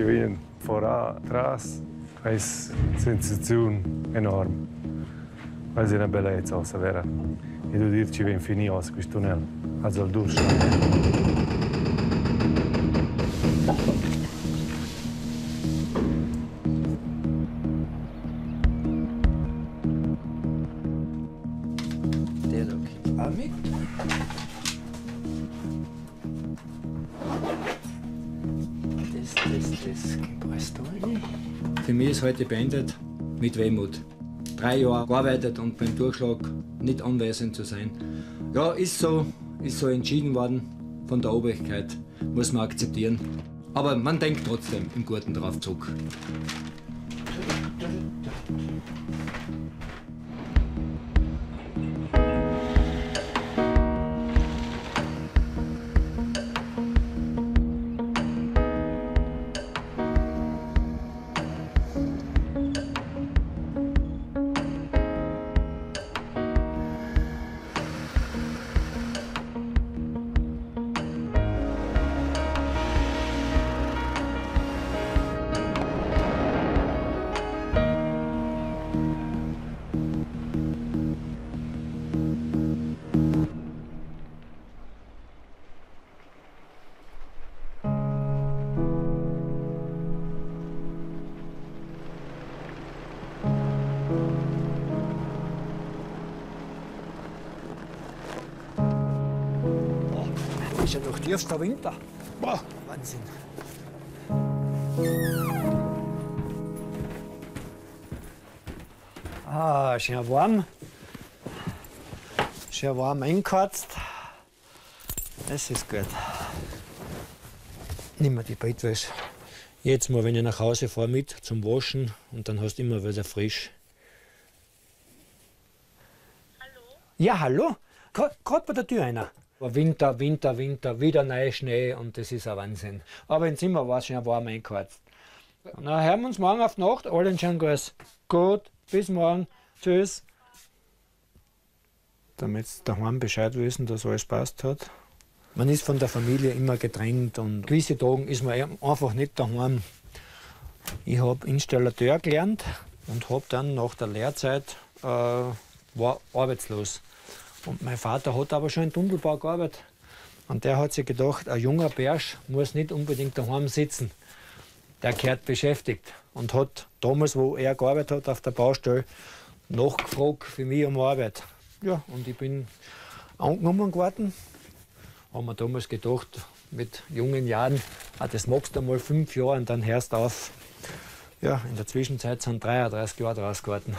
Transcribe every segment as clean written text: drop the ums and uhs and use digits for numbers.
che viene voran, atrás, è una sensazione enorme. È una bellezza, a vera. E devo dire che viene finito questo tunnel, al duce. Für mich ist heute beendet mit Wehmut. 3 Jahre gearbeitet und beim Durchschlag nicht anwesend zu sein. Ja, ist so entschieden worden von der Obrigkeit, muss man akzeptieren. Aber man denkt trotzdem im Guten drauf zurück. Das ist ja noch tiefster Winter. Boah, Wahnsinn. Ah, schön warm. Schön warm eingeheizt. Das ist gut. Nimm mir die Bettwäsche. Jetzt mal, wenn ich nach Hause fahre, mit zum Waschen und dann hast du immer wieder frisch. Hallo? Ja, hallo? Gerade bei der Tür einer. Winter, Winter, Winter, wieder neuer Schnee und das ist ein Wahnsinn. Aber im Zimmer war es schon warm eingeheizt. Na, hören wir uns morgen auf die Nacht. Allen schön gut, bis morgen. Tschüss. Damit sie daheim Bescheid wissen, dass alles passt hat. Man ist von der Familie immer getrennt und gewisse Tage ist man einfach nicht daheim. Ich habe Installateur gelernt und habe dann nach der Lehrzeit war arbeitslos. Und mein Vater hat aber schon im Tunnelbau gearbeitet. Und der hat sich gedacht, ein junger Bursch muss nicht unbedingt daheim sitzen. Der gehört beschäftigt. Und hat damals, wo er gearbeitet hat auf der Baustelle, nachgefragt für mich um Arbeit. Ja, und ich bin angenommen geworden. Haben wir damals gedacht, mit jungen Jahren, das magst du mal 5 Jahre und dann hörst du auf. Ja, in der Zwischenzeit sind 33 Jahre draus geworden.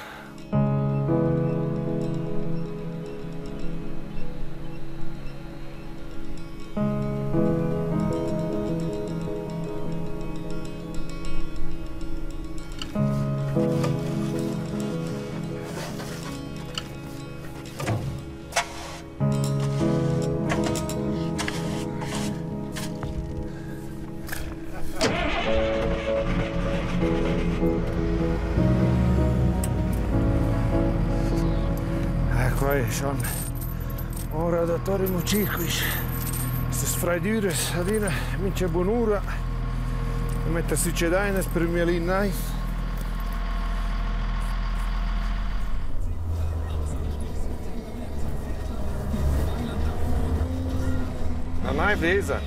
Schon ora da tornare circuit. Se sfraidures adina mince buonura. Mette succedaines per mia linnai. La naivesa.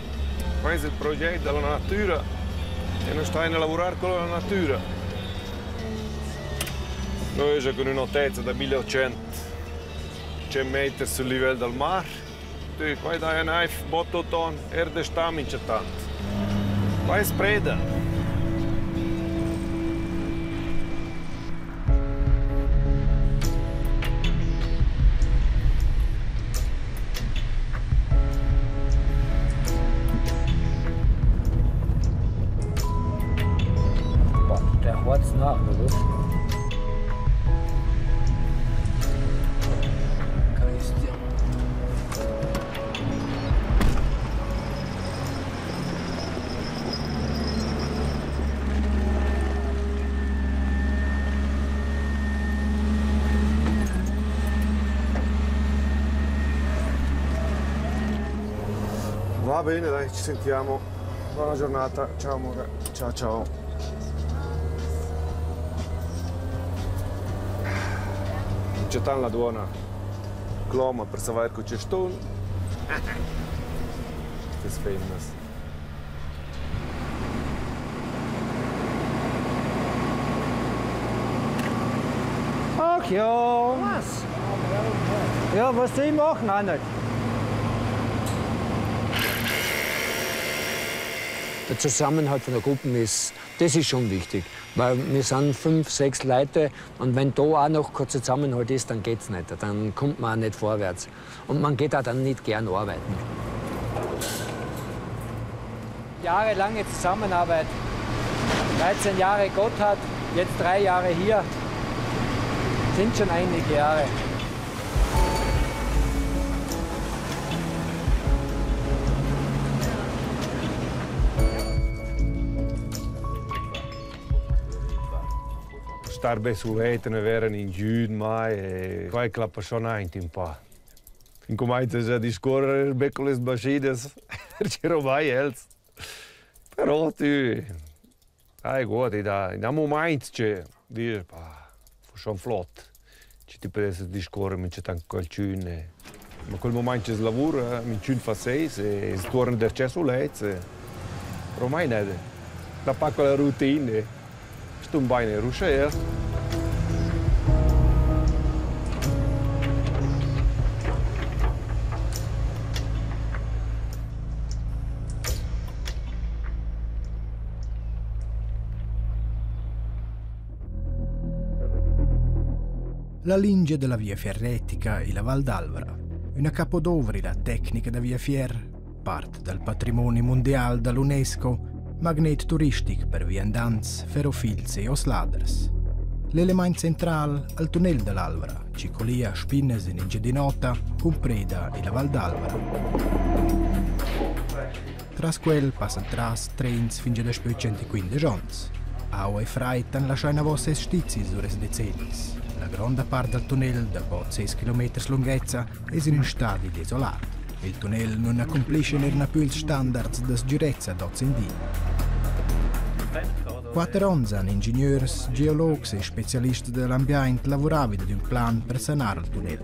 Questo è il progetto della natura e non stai a lavorare con la natura. Noi siamo con un'altezza da 1800 metri sul livello del mare. Qua dai un naif bottoton erde stam in città. Qua è spreda. Der haut's nach, oder? Va bene, dai, ci sentiamo Buona giornata. Ciao amore. Ciao ciao. C'è tanta buona. Cloma per sapere che c'è stone. Das famous. Ach ja. Was? Ja, was die machen auch nicht. Der Zusammenhalt von der Gruppe das ist schon wichtig. Weil wir sind 5, 6 Leute und wenn da auch noch kein Zusammenhalt ist, dann geht's nicht. Dann kommt man auch nicht vorwärts. Und man geht auch dann nicht gern arbeiten. Jahrelange Zusammenarbeit. 13 Jahre Gotthard, jetzt 3 Jahre hier. Sind schon einige Jahre. Star bene su vete, ne veren in giù mai e qua clappa schon ein po'. Incomincia già a discorrere bene con le macchine, c'ero mai els. Però tu, gut, in un momento c'è, dici, fu schon flott. Ci ti potesse discorrere, mi c'è tanto qualcuno. Ma quel momento c'è lavoro, mi c'è fa 6 e si torna da c'è solezza. Però mai niente. La piccola routine. Sto un bene ruscia. La linge della via ferretica e la Val d'Alvara, una capodovri la tecnica da via Fier, parte del patrimonio mondiale dall'UNESCO, magnet turistic per viandanti, ferrofils e osladers. L'elemento centrale al tunnel dell'Alvara, cicolia spinnes in ingedinota, compreda e la Val d'Alvara. Tras quel passano tras trens fin da 115 anni. Au e freit han lasciato una vostra stizi sures decennis. La grande parte del tunnel, da about 6 km lunghezza, è in un stadio desolato. Il tunnel non accomplisce più i standards di sicurezza d'Ozzendì. 4 anni hanno ingegneri, geologi e specialisti dell'ambiente lavorato ad un plan per sanare il tunnel.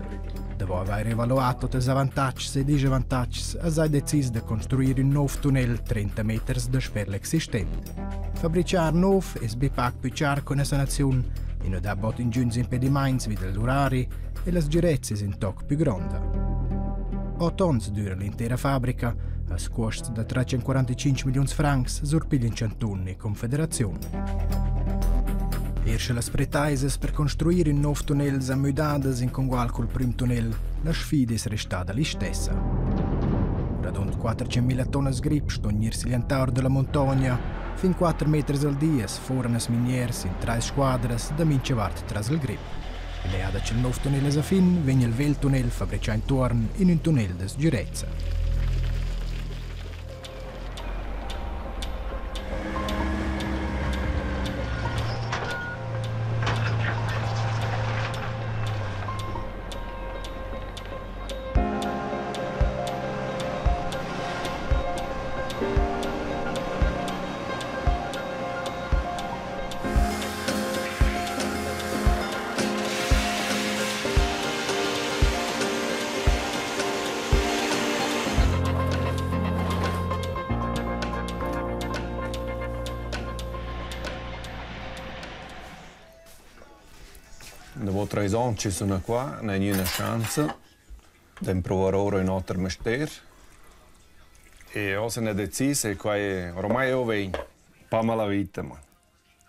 Dopo aver evaluato i vantaggi e i disvantaggi, si è deciso di costruire un nuovo tunnel 30 metri da sperla esistente. Fabbricare nuovo e sbipac più chiaro con la sanazione e non da bot ingiunti impedimenti vide l'orari e le sicurezze in tocco più grande. 8 anni dura l'intera fabbrica, a costo di 345 milioni di francs sorpigliano Centunni e Confederazione. Erst le spretaise per costruire un nuovo tunnel ammudadas in congual col primo tunnel, la sfida è restata la stessa. Rund 400.000 tonne grip stognirsi gli antaur della montagna, fin 4 metri al dia, furono miniers in 3 squadre da mincevart tras il grip. E le ada c'è il nuovo tunnel a fin, venne il vel tunnel fabbricato intorno in un tunnel di sicurezza. Dopo 3 anni ci sono qua, non ho una chance di provare ora un altro mestiere. E ho deciso che ormai ho vinto, pa la vita, ma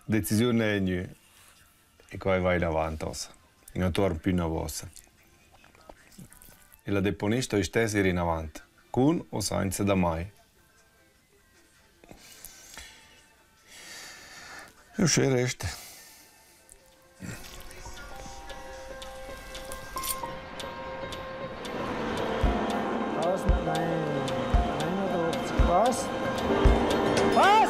decisione è new. E qua vai avanti, e non torno più una volta. E la deponista è stessa in avanti, con o senza da mai. E c'è il resto. Was? Was?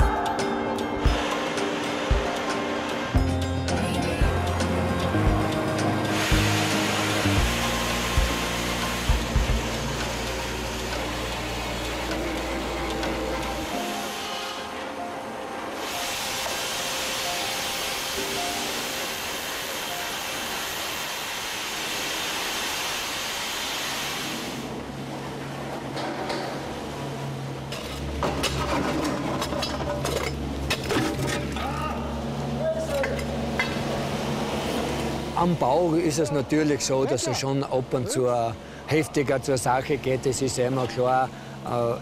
Am Bau ist es natürlich so, dass es schon ab und zu heftiger zur Sache geht. Das ist ja immer klar.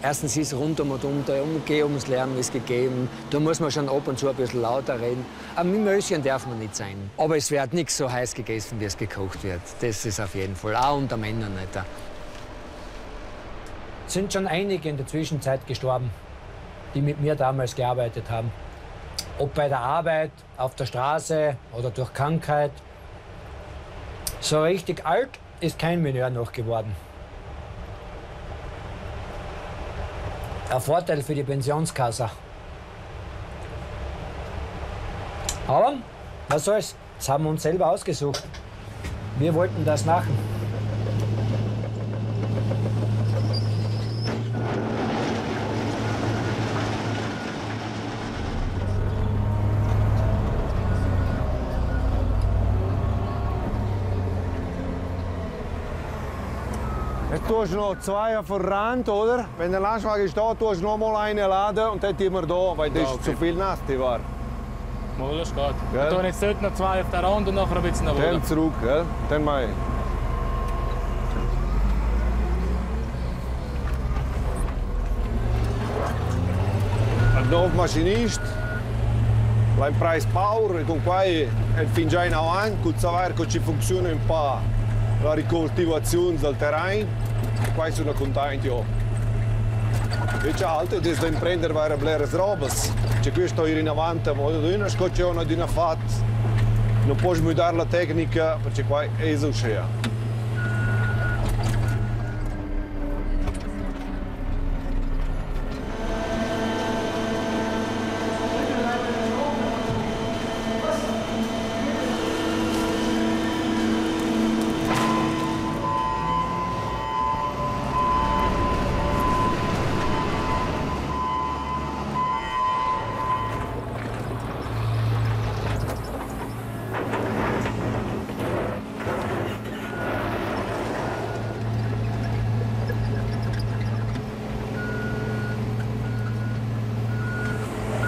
Erstens ist rundum und der Umgehungslärm ist gegeben. Da muss man schon ab und zu ein bisschen lauter reden. Am Mimöschen darf man nicht sein. Aber es wird nichts so heiß gegessen, wie es gekocht wird. Das ist auf jeden Fall. Auch unter Männern nicht. Es sind schon einige in der Zwischenzeit gestorben, die mit mir damals gearbeitet haben. Ob bei der Arbeit, auf der Straße oder durch Krankheit. So richtig alt ist kein Mineur noch geworden. Ein Vorteil für die Pensionskasse. Aber was soll's, das haben wir uns selber ausgesucht. Wir wollten das machen. Jetzt tust du noch 2 vor Rand, oder? Wenn der Lastwagen steht, tust du noch mal einen laden und dann tun wir da, weil das ist zu viel nass war. Mal, das geht. Gell? Wir tun jetzt dort noch 2 auf der Rand und nachher ein bisschen nach oben. Dann zurück, gell? Dann mal. Il nuovo machinista, l'impresa Power, con cui fin già in avanti, con sapere come ci funziona un po' la ricoltivazione del terreno, qua sono contenti. Invece altro, das da imprender wäre bleres robes. C'è questo ir in avanti, ma da una scocciona di una fat. Non puoi mudare la tecnica, perché qua è esauscea.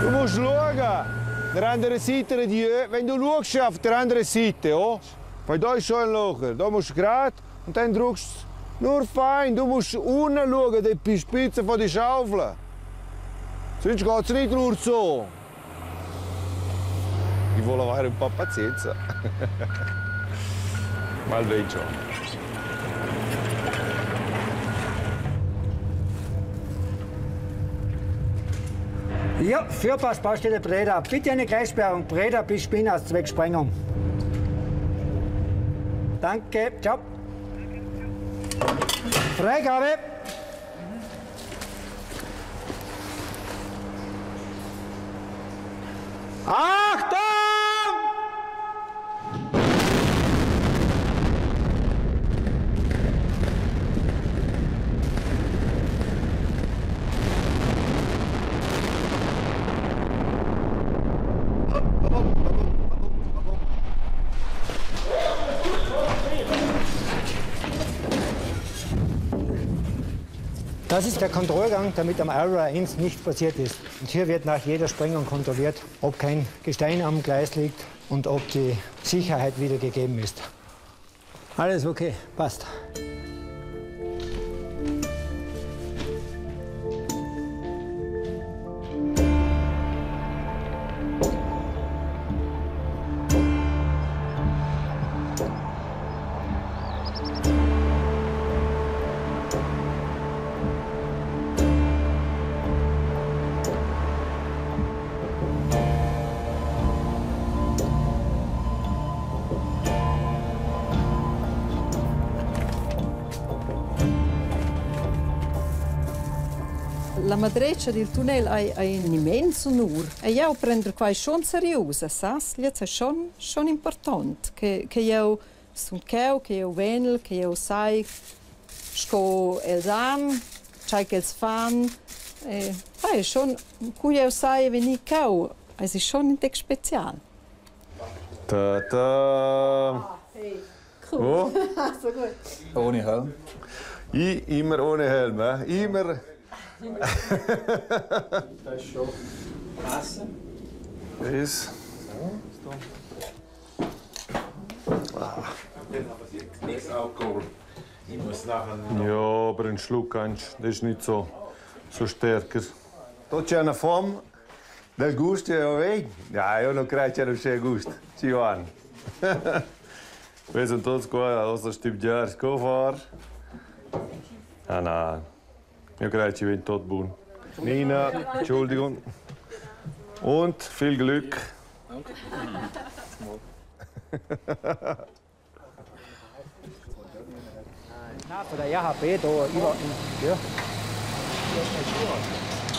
Du musst schauen, der andere Seite, wenn du schaust auf der anderen Seite, oh, weil da ist schon ein Loch, da musst du gerade und dann drückst du nur fein, du musst unten schauen, die Spitze von der Schaufel. Sonst geht es nicht nur so. Ich will avere un po' pazienza. Mal vedi schon. Ja, Führpass, Baustelle Breda. Bitte eine Gleissperrung. Breda bis Spinners, Zwecksprengung. Danke, ciao. Freigabe. Achtung! Das ist der Kontrollgang, damit am Aura 1 nichts passiert ist. Und hier wird nach jeder Sprengung kontrolliert, ob kein Gestein am Gleis liegt und ob die Sicherheit wieder gegeben ist. Alles okay, passt. La madreccia del tunnel ha un immenso onore e io prendo qua schon seriosa, sass? Jetzt è schon important che io sono che io venel, che io sai sco els an, c'hai che els fan, è schon cui io sai venir cau, es ist schon ein Tag spezial. Ta-ta! Cool. Oh. So gut. Ohne Helm? Ich immer ohne Helm, immer. Das ist schon Wasser. Das. Nichts Alkohol. Ich muss nachher. Ja, aber einen Schluck kannst du. Das ist nicht so stärker. Da c'è una fome del gusto, vedi? Ja, io non credo che non c'è gusto. Ci vanno. Wir sind todos qua, außer Stibjar, Skofar. Ah, nein. Ich credo che viene tot buon. Nina, Entschuldigung. Und viel Glück. Na, von der RHB da über. Ja.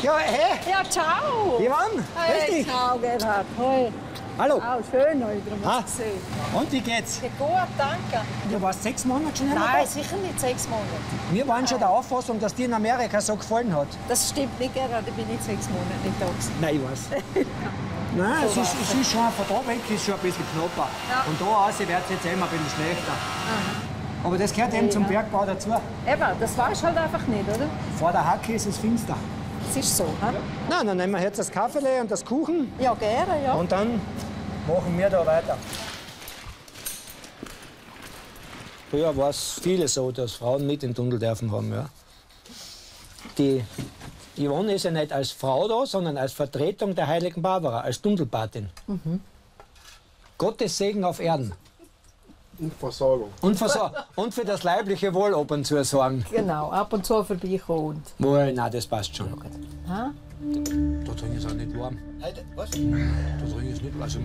Ja, hey! Ja, ciao! Ivan, grüß dich! Ciao, Gerhard. Hoi. Hallo! Auch schön, euch Ah. zu sehen. Und wie geht's? Ja, gut, danke. Du warst 6 Monate schon immer Nein, sicher nicht 6 Monate. da. Wir waren schon der Auffassung, dass dir in Amerika so gefallen hat. Das stimmt nicht, Gerhard. Ich bin nicht 6 Monate nicht da gewesen. Nein, ich weiß. Nein, es ist schon, von da weg ist schon ein bisschen knapper. Ja. Und da raus wird es jetzt immer ein bisschen schlechter. Aber das gehört eben zum Bergbau dazu. Eben, das weißt du halt einfach nicht, oder? Vor der Hacke ist es finster. Das ist so, ha? Nein, dann nehmen wir jetzt das Kaffee und das Kuchen Ja, gerne, ja. und dann machen wir da weiter. Früher war es viele so, dass Frauen nicht den Tunnel dürfen haben. Ja. Die Yvonne ist ja nicht als Frau da, sondern als Vertretung der heiligen Barbara, als Tunnelpatin. Gottes Segen auf Erden. Und Versorgung. Und für das leibliche Wohl ab und zu sorgen. Genau, ab und zu vorbeikommen. Wohl, nein, das passt schon. Ha? Da drin ist auch nicht warm. Was? Da drin ist nicht warm.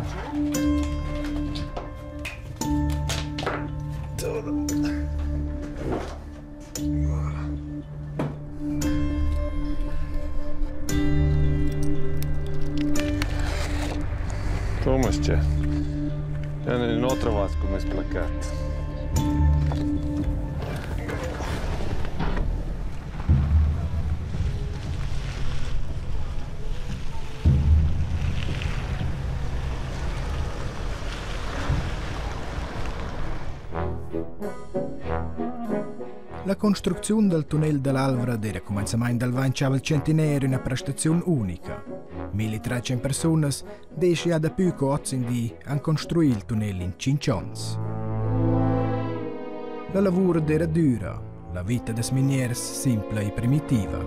Come c'è? Non ho trovato come splaccato. La costruzione del tunnel dell'Alvra era cominciamento del Vanciavel Centenario una prestazione unica. 1300 persone desce da più che 8 di a costruire il tunnel in 5 anni. La lavoro era dura, la vita des miniers simple e primitiva.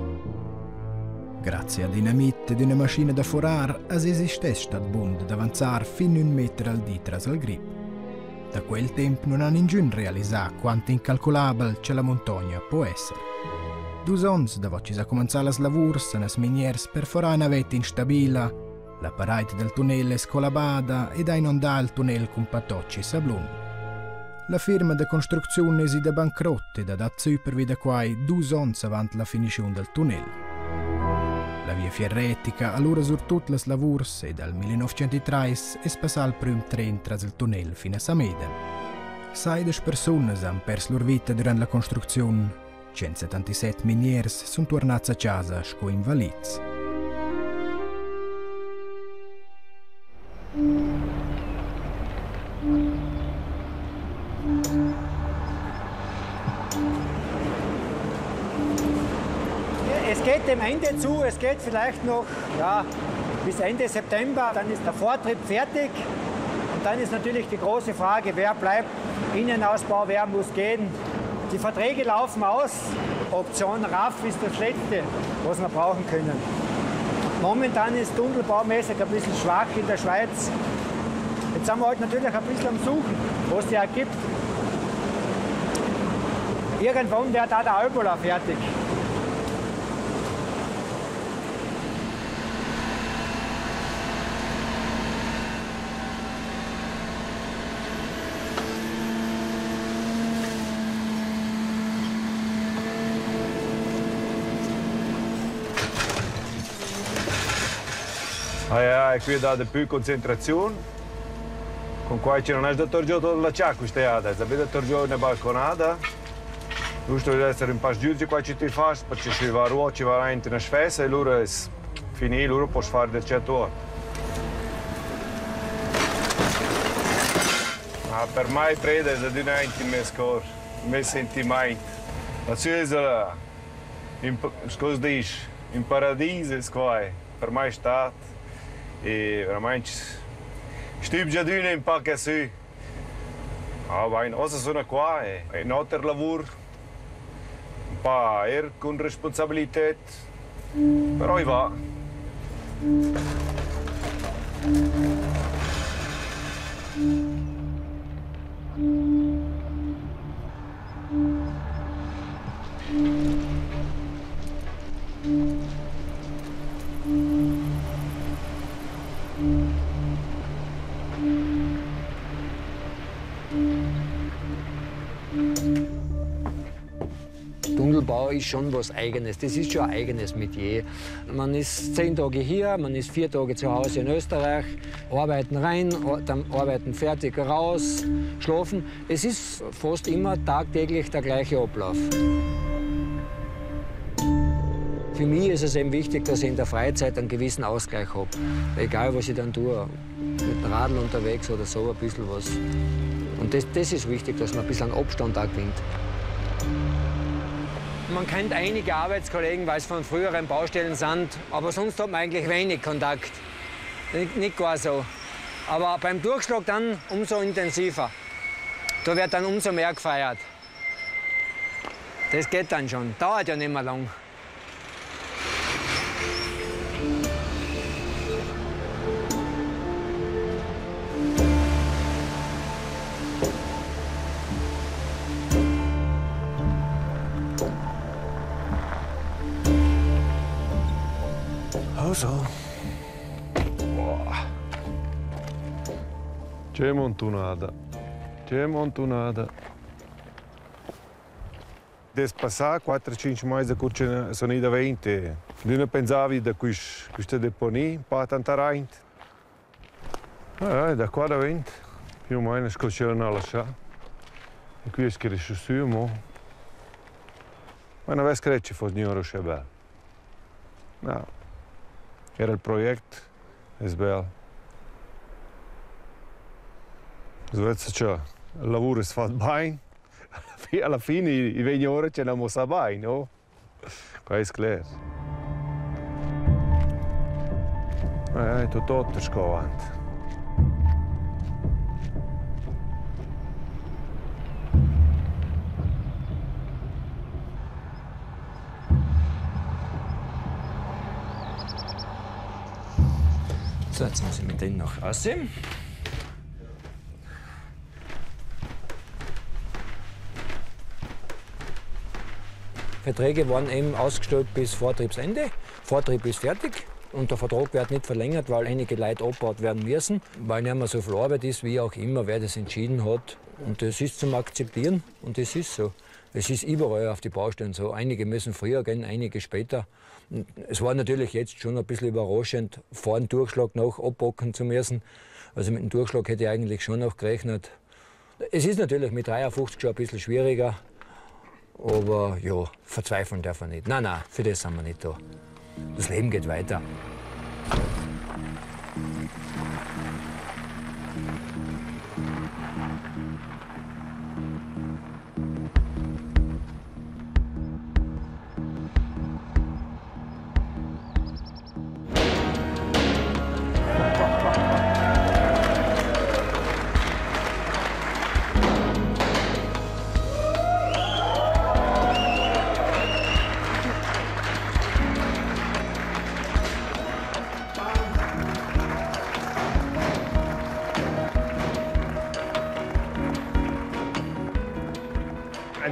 Grazie a dinamite di una macchina da forar, as esistesse stat bund d'avanzare fino a 1 metro al dì tras al grip. Da quel tempo non hanno nessuno realizzato quanto incalcolabile c'è la montagna può essere. 2 anni dopo ci si cominciato a lavorare nelle miniere per fare una vetta instabile, la parete del tunnel è scolabata ed ha inondato il tunnel con patocci e sablon. La firma di costruzione è da bancarotta ed ha dato super da quai 2 anni avanti la finizione del tunnel. La via ferretica allora sur tutte le lavori e dal 1930 è passato il primo treno tra il tunnel fino a Sameda. 16 persone hanno perso la vita durante la costruzione, 177 minieri sono tornati a casa con invalidi. Es geht dem Ende zu, es geht vielleicht noch bis Ende September, dann ist der Vortrieb fertig. Und dann ist natürlich die große Frage, wer bleibt, Innenausbau, wer muss gehen. Die Verträge laufen aus, Option RAF ist das Letzte, was wir brauchen können. Momentan ist tunnelbaumäßig ein bisschen schwach in der Schweiz. Jetzt sind wir halt natürlich ein bisschen am Suchen, was es ergibt. Irgendwann wird auch der Albola fertig. E qui dà più concentrazione. Con qua ci non è da torgiare la ciacca questa ada, sapete torgiare una balconata. Giusto deve essere un po' giusto qua ci ti fai, perché ci va ruota, ci va in una sfessa e loro è finito, loro può fare del certo ora. Ma per me preda è di un intimo score, un mio sentimento. La sua scusa dici, in paradiso è qua, per me è stato. E veramente stupid già d'una in pacca su. va in cosa sono qua è un altro lavoro, un po' con responsabilità, però va. Tunnelbau ist schon was Eigenes, das ist schon ein eigenes Metier. Man ist 10 Tage hier, man ist 4 Tage zu Hause in Österreich, arbeiten rein, dann arbeiten fertig raus, schlafen. Es ist fast immer tagtäglich der gleiche Ablauf. Für mich ist es eben wichtig, dass ich in der Freizeit einen gewissen Ausgleich habe. Egal, was ich dann tue, mit dem Radl unterwegs oder so, ein bisschen was. Und das ist wichtig, dass man ein bisschen Abstand auch gewinnt. Man kennt einige Arbeitskollegen, weil es von früheren Baustellen sind, aber sonst hat man eigentlich wenig Kontakt. Nicht gar so. Aber beim Durchschlag dann umso intensiver. Da wird dann umso mehr gefeiert. Das geht dann schon, dauert ja nicht mehr lang. So. C'è montunada. C'è montunada. Des passà 4-5 mesi che sono da 20. Non pensavi da questa deponia, un po' tanta raint. Da qua da 20, più o meno scocciano a lasciare. E qui è scritto su, ma non aveva scritto che fosse un bello. No. Era il progetto, è bello. Cioè, il lavoro si fa bene, alla fine i 20 ore ce l'abbiamo bene, no? Questo è chiaro. Tutto scovante. So, jetzt muss ich mit denen noch aussehen. Verträge waren eben ausgestellt bis Vortriebsende. Vortrieb ist fertig und der Vertrag wird nicht verlängert, weil einige Leute abgebaut werden müssen, weil nicht mehr so viel Arbeit ist, wie auch immer, wer das entschieden hat. Und das ist zum Akzeptieren und das ist so. Es ist überall auf die Baustellen so. Einige müssen früher gehen, einige später. Und es war natürlich jetzt schon ein bisschen überraschend, vor dem Durchschlag noch abbacken zu müssen. Also mit dem Durchschlag hätte ich eigentlich schon noch gerechnet. Es ist natürlich mit 53 schon ein bisschen schwieriger. Aber ja, verzweifeln darf man nicht. Nein, nein, für das sind wir nicht da. Das Leben geht weiter.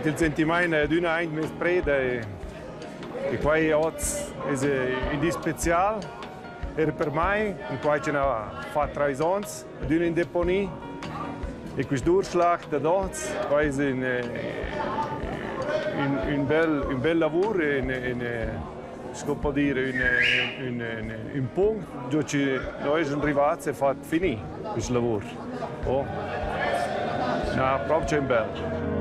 Il sentimento di una anche spreda e poi oggi è in speciale era per me in cui ci ha fatto 3 anni di una deponia e questo Durchschlag da dort poi è un bel lavoro scopo dire un punto dove noi siamo arrivati e fatto finire questo lavoro. No, proprio bello.